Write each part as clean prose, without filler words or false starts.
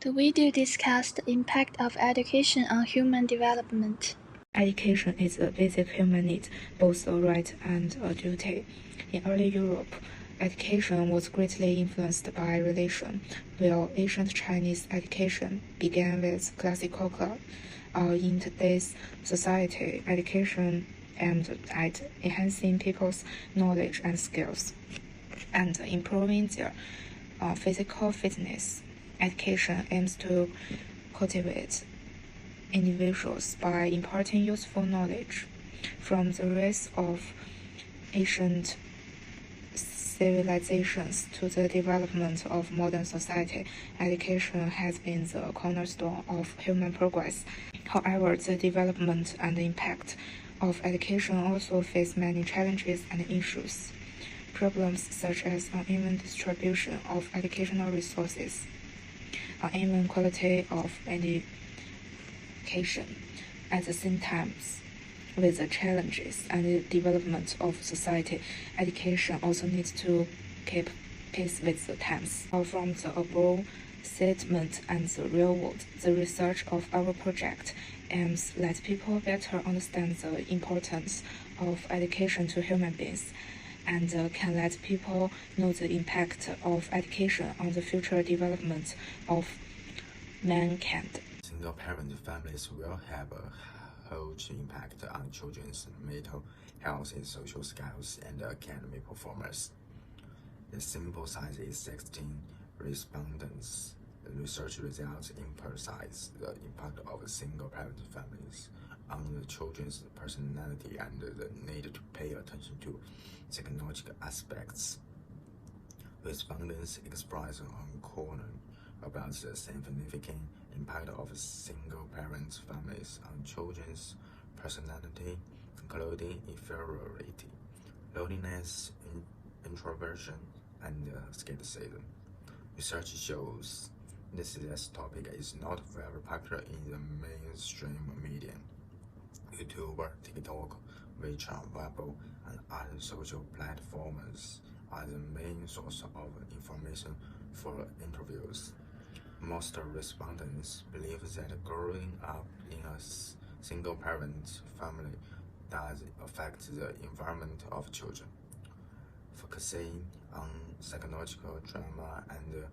The video discussed the impact of education on human development. Education is a basic human need, both a right and a duty. In early Europe, education was greatly influenced by religion, while ancient Chinese education began with classical class. In today's society, education aimed at enhancing people's knowledge and skills and improving their physical fitness. Education aims to cultivate individuals by imparting useful knowledge. From the rise of ancient civilizations to the development of modern society, education has been the cornerstone of human progress. However, the development and impact of education also face many challenges and issues. Problems such as uneven distribution of educational resources, uneven quality of education. At the same time, with the challenges and the development of society, education also needs to keep pace with the times. From the above statement and the real world, the research of our project aims let people better understand the importance of education to human beings and can let people know the impact of education on the future development of mankind. Single-parent families will have a huge impact on children's mental health and social skills and academic performance. The sample size is 16 respondents. The research results emphasize the impact of single-parent families on the children's personality and the need to pay attention to psychological aspects. Respondents express concern about the significant impact of single-parent families on children's personality, including inferiority, loneliness, introversion, and skepticism. Research shows this topic is not very popular in the mainstream media. YouTube, TikTok, WeChat, Weibo, and other social platforms are the main source of information for interviews. Most respondents believe that growing up in a single-parent family does affect the environment of children, focusing on psychological trauma and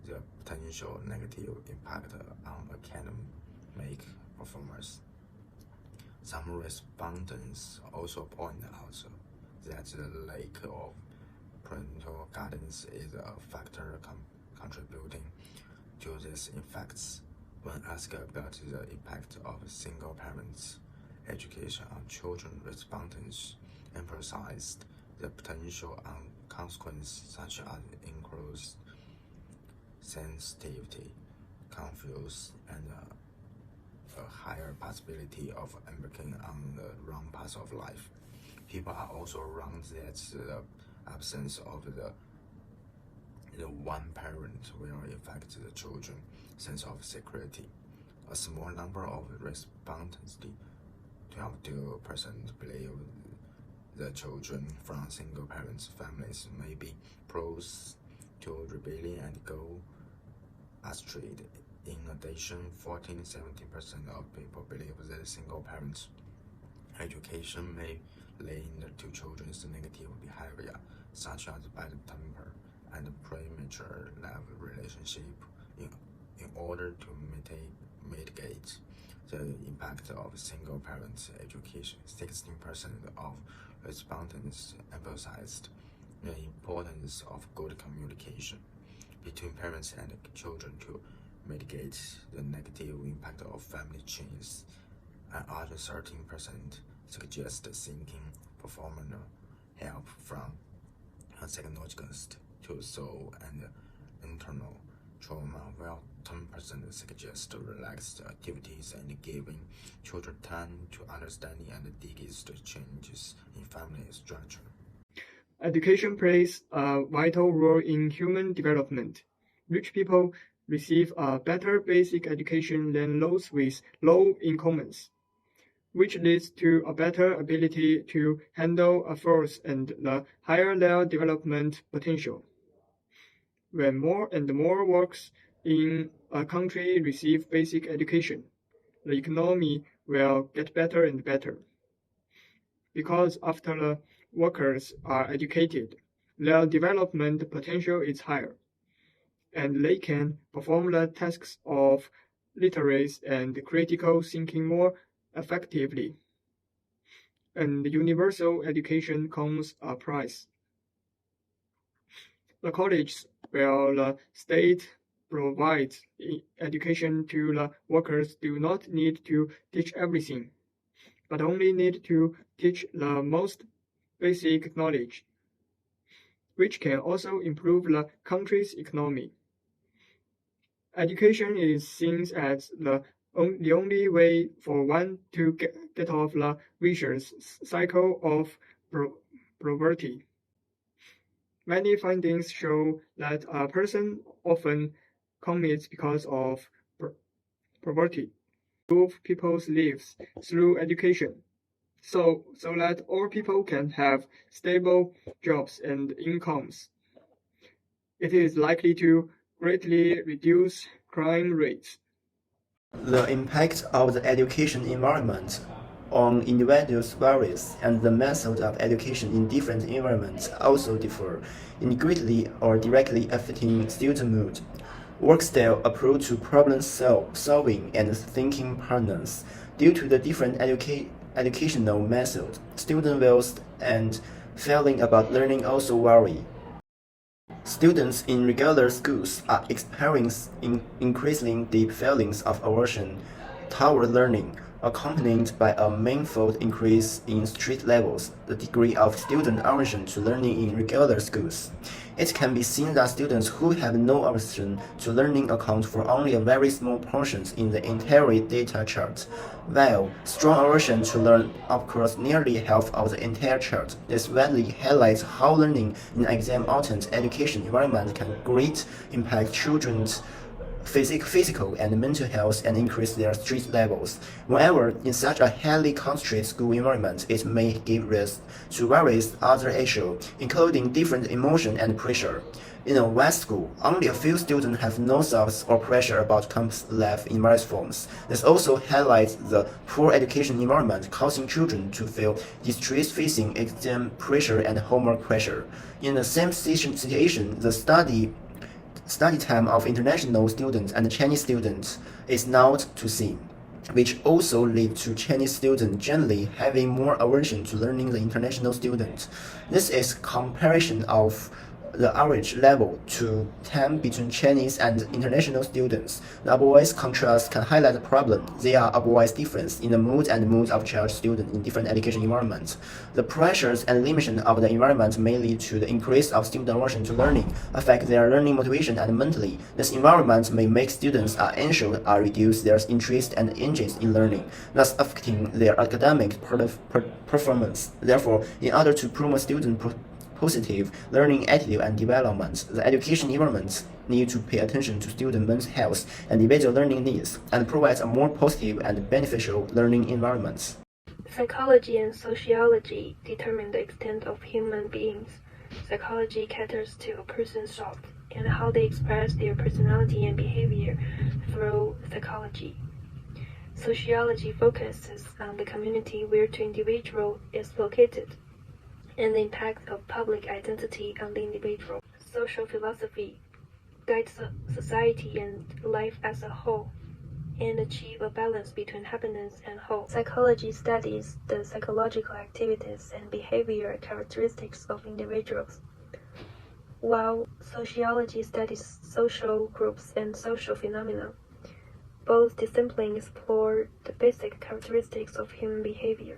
the potential negative impact on academic performance. Some respondents also point out that the lack of parental guidance is a factor contributing to these effects. When asked about the impact of single parents' education on children, respondents emphasized the potential consequences such as increased sensitivity, confuse, and a higher possibility of embarking on the wrong path of life. People are also wrong that the absence of the one parent will affect the children's sense of security. A small number of respondents, 12%, believe the children from single parents families may be prone to rebellion and go astray. In addition, 14–17% of people believe that single parents' education may lead to children's negative behavior, such as bad temper and premature love relationship. In order to mitigate the impact of single parents' education, 16% of respondents emphasized the importance of good communication between parents and children to mitigate the negative impact of family chains. Another 13% suggest seeking professional help from a psychologist to solve and internal trauma, while 10% suggest relaxed activities and giving children time to understanding and digest changes in family structure. Education plays a vital role in human development. Rich people receive a better basic education than those with low incomes, which leads to a better ability to handle affairs and the higher their development potential. When more and more works in a country receive basic education, the economy will get better and better. Because after the workers are educated, their development potential is higher, and they can perform the tasks of literacy and critical thinking more effectively. And universal education comes a price. The colleges where the state provides education to the workers do not need to teach everything, but only need to teach the most basic knowledge, which can also improve the country's economy. Education is seen as the only way for one to get off the vicious cycle of poverty. Many findings show that a person often commits because of poverty. Improve people's lives through education, so that all people can have stable jobs and incomes. It is likely to greatly reduce crime rates. The impact of the education environment on individuals varies, and the method of education in different environments also differ, in greatly or directly affecting student mood, work style, approach to problem solving, and thinking patterns. Due to the different educational methods, student wills and feeling about learning also vary. Students in regular schools are experiencing increasingly deep feelings of aversion toward learning, accompanied by a manifold increase in street levels, the degree of student aversion to learning in regular schools. It can be seen that students who have no aversion to learning account for only a very small portion in the entire data chart, while strong aversion to learn occurs nearly half of the entire chart. This widely highlights how learning in an exam-oriented education environment can greatly impact children's physical and mental health and increase their stress levels. Moreover, in such a highly concentrated school environment, it may give rise to various other issues, including different emotion and pressure. In a West school, only a few students have no thoughts or pressure about campus life in various forms. This also highlights the poor education environment causing children to feel distress facing exam pressure and homework pressure. In the same situation, the study time of international students and Chinese students is not the same, which also leads to Chinese students generally having more aversion to learning the international students. This is comparison of the average level to time between Chinese and international students. The above contrast can highlight the problem. There are above difference in the mood and moods of child students in different education environments. The pressures and limitations of the environment may lead to the increase of student aversion to learning, affect their learning motivation and mentally. This environment may make students are anxious or reduce their interest and engagement in learning, thus affecting their academic performance. Therefore, in order to promote student positive learning attitude and development, the education environment need to pay attention to student mental health and individual learning needs, and provide a more positive and beneficial learning environment. Psychology and sociology determine the extent of human beings. Psychology caters to a person's thoughts and how they express their personality and behavior through psychology. Sociology focuses on the community where the individual is located and the impact of public identity on the individual. Social philosophy guides society and life as a whole and achieve a balance between happiness and hope. Psychology studies the psychological activities and behavior characteristics of individuals, while sociology studies social groups and social phenomena. Both disciplines explore the basic characteristics of human behavior,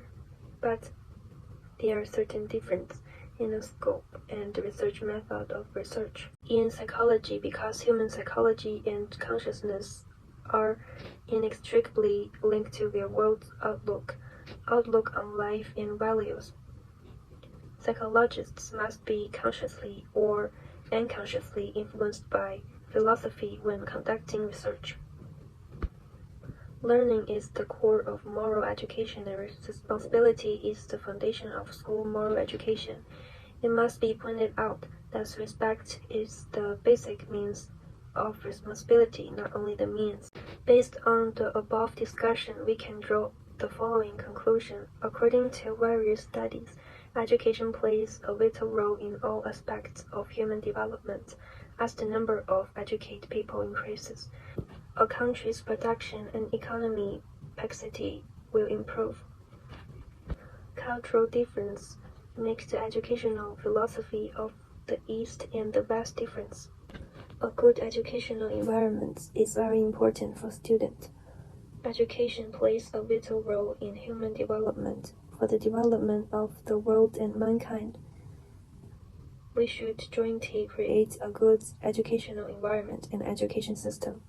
but there are certain differences in the scope and the research method of research. In psychology, because human psychology and consciousness are inextricably linked to their world's outlook on life and values, psychologists must be consciously or unconsciously influenced by philosophy when conducting research. Learning is the core of moral education, and responsibility is the foundation of school moral education. It must be pointed out that respect is the basic means of responsibility, not only the means. Based on the above discussion, we can draw the following conclusion. According to various studies, education plays a vital role in all aspects of human development. As the number of educated people increases, a country's production and economic capacity will improve. Cultural difference makes the educational philosophy of the East and the West different. A good educational environment is very important for students. Education plays a vital role in human development for the development of the world and mankind. We should jointly create a good educational environment and education system.